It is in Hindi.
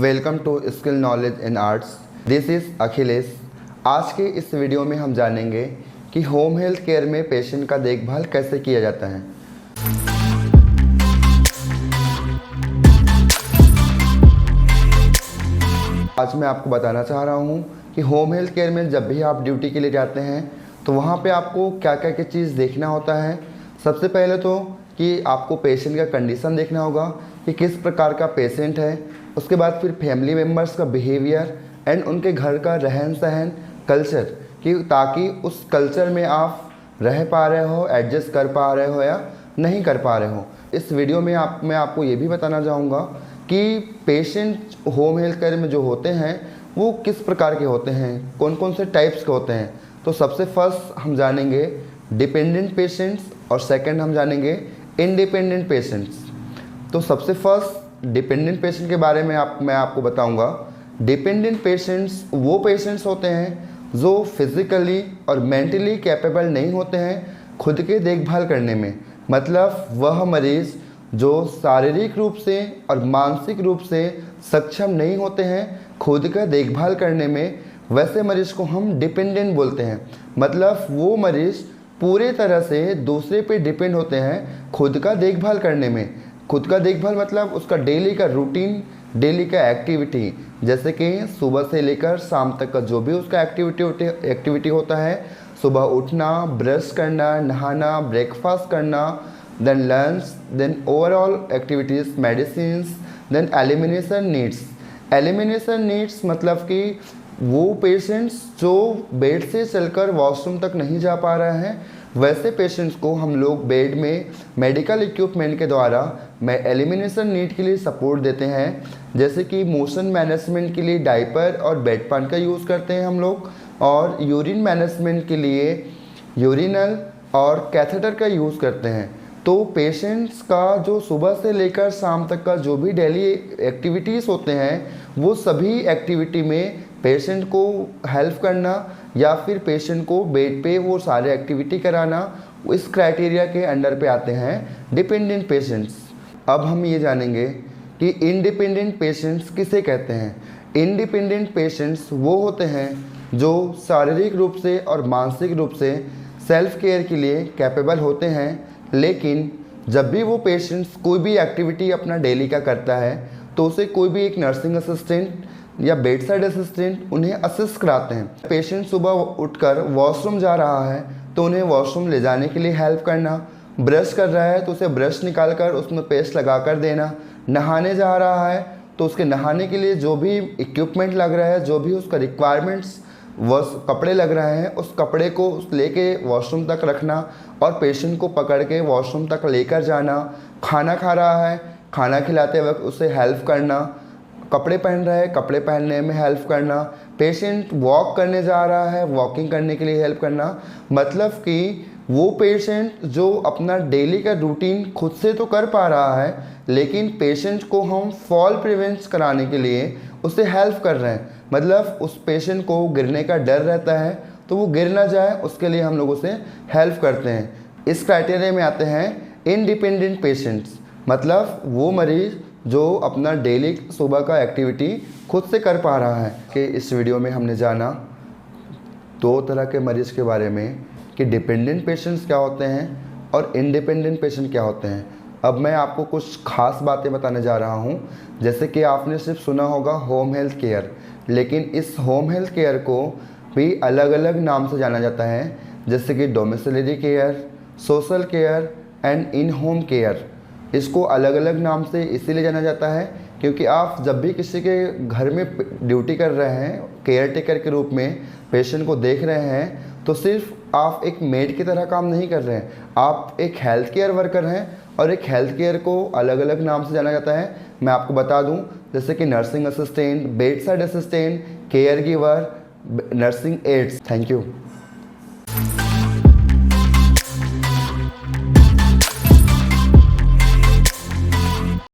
Welcome to skill knowledge in arts. This is Akhilesh. आज के इस वीडियो में हम जानेंगे कि होम हेल्थ केयर में पेशेंट का देखभाल कैसे किया जाता है। आज मैं आपको बताना चाह रहा हूँ कि होम हेल्थ केयर में जब भी आप ड्यूटी के लिए जाते हैं तो वहाँ पे आपको क्या क्या चीज़ देखना होता है। सबसे पहले तो कि आपको पेशेंट का कंडीशन देखना होगा कि किस प्रकार का पेशेंट है। उसके बाद फिर फैमिली मेम्बर्स का बिहेवियर एंड उनके घर का रहन सहन कल्चर, कि ताकि उस कल्चर में आप रह पा रहे हो, एडजस्ट कर पा रहे हो या नहीं कर पा रहे हो। इस वीडियो में मैं आपको ये भी बताना चाहूँगा कि पेशेंट होम हेल्थ केयर में जो होते हैं वो किस प्रकार के होते हैं, कौन कौन से टाइप्स के होते हैं। तो सबसे फर्स्ट हम जानेंगे डिपेंडेंट पेशेंट्स और सेकंड हम जानेंगे इंडिपेंडेंट पेशेंट्स। तो सबसे फर्स्ट डिपेंडेंट पेशेंट के बारे में मैं आपको बताऊंगा। डिपेंडेंट पेशेंट्स वो पेशेंट्स होते हैं जो फिज़िकली और मेंटली कैपेबल नहीं होते हैं खुद के देखभाल करने में। मतलब वह मरीज़ जो शारीरिक रूप से और मानसिक रूप से सक्षम नहीं होते हैं खुद का देखभाल करने में, वैसे मरीज़ को हम डिपेंडेंट बोलते हैं। मतलब वो मरीज़ पूरे तरह से दूसरे पे डिपेंड होते हैं खुद का देखभाल करने में। खुद का देखभाल मतलब उसका डेली का रूटीन, डेली का एक्टिविटी, जैसे कि सुबह से लेकर शाम तक का जो भी उसका एक्टिविटी होता है। सुबह उठना, ब्रश करना, नहाना, ब्रेकफास्ट करना, then lunch, then overall activities, medicines, then elimination needs. Elimination needs मतलब कि वो पेशेंट्स जो बेड से चलकर वॉशरूम तक नहीं जा पा रहे हैं, वैसे पेशेंट्स को हम लोग बेड में मेडिकल इक्विपमेंट के द्वारा एलिमिनेशन नीड के लिए सपोर्ट देते हैं। जैसे कि मोशन मैनेजमेंट के लिए डायपर और बेड पैन का यूज़ करते हैं हम लोग, और यूरिन मैनेजमेंट के लिए यूरिनल और कैथेटर का यूज़ करते हैं। तो पेशेंट्स का जो सुबह से लेकर शाम तक का जो भी डेली एक्टिविटीज़ होते हैं वो सभी एक्टिविटी में पेशेंट को हेल्प करना या फिर पेशेंट को बेड पे वो सारे एक्टिविटी कराना, इस क्राइटेरिया के अंडर पे आते हैं डिपेंडेंट पेशेंट्स। अब हम ये जानेंगे कि इंडिपेंडेंट पेशेंट्स किसे कहते हैं। इंडिपेंडेंट पेशेंट्स वो होते हैं जो शारीरिक रूप से और मानसिक रूप से सेल्फ केयर के लिए कैपेबल होते हैं, लेकिन जब भी वो पेशेंट्स कोई भी एक्टिविटी अपना डेली का करता है तो उसे कोई भी एक नर्सिंग असिस्टेंट या बेड साइड असिस्टेंट उन्हें असिस्ट कराते हैं। पेशेंट सुबह उठकर वॉशरूम जा रहा है तो उन्हें वॉशरूम ले जाने के लिए हेल्प करना, ब्रश कर रहा है तो उसे ब्रश निकाल कर उसमें पेस्ट लगा कर देना, नहाने जा रहा है तो उसके नहाने के लिए जो भी इक्विपमेंट लग रहा है, जो भी उसका रिक्वायरमेंट्स कपड़े लग रहे हैं, उस कपड़े को लेके वॉशरूम तक रखना और पेशेंट को पकड़ के वॉशरूम तक लेकर जाना। खाना खा रहा है, खाना खिलाते वक्त उसे हेल्प करना, कपड़े पहन रहा है, कपड़े पहनने में हेल्प करना, पेशेंट वॉक करने जा रहा है, वॉकिंग करने के लिए हेल्प करना। मतलब कि वो पेशेंट जो अपना डेली का रूटीन खुद से तो कर पा रहा है, लेकिन पेशेंट को हम फॉल प्रिवेंट कराने के लिए उसे हेल्प कर रहे हैं। मतलब उस पेशेंट को गिरने का डर रहता है तो वो गिर ना जाए, उसके लिए हम लोग उसे हेल्प करते हैं। इस क्राइटेरिया में आते हैं इंडिपेंडेंट पेशेंट्स। मतलब वो मरीज़ जो अपना डेली सुबह का एक्टिविटी खुद से कर पा रहा है। कि इस वीडियो में हमने जाना दो तरह के मरीज़ के बारे में कि डिपेंडेंट पेशेंट्स क्या होते हैं और इंडिपेंडेंट पेशेंट क्या होते हैं। अब मैं आपको कुछ खास बातें बताने जा रहा हूँ। जैसे कि आपने सिर्फ सुना होगा होम हेल्थ केयर, लेकिन इस होम हेल्थ केयर को भी अलग अलग नाम से जाना जाता है, जैसे कि domiciliary care, social care and in home care. इसको अलग अलग नाम से इसीलिए जाना जाता है क्योंकि आप जब भी किसी के घर में ड्यूटी कर रहे हैं, केयर टेकर के रूप में पेशेंट को देख रहे हैं, तो सिर्फ आप एक मेड की तरह काम नहीं कर रहे हैं, आप एक हेल्थ केयर वर्कर हैं। और एक हेल्थ केयर को अलग अलग नाम से जाना जाता है। मैं आपको बता दूं, जैसे कि nursing assistant, bedside assistant, caregiver, nursing aids. Thank you.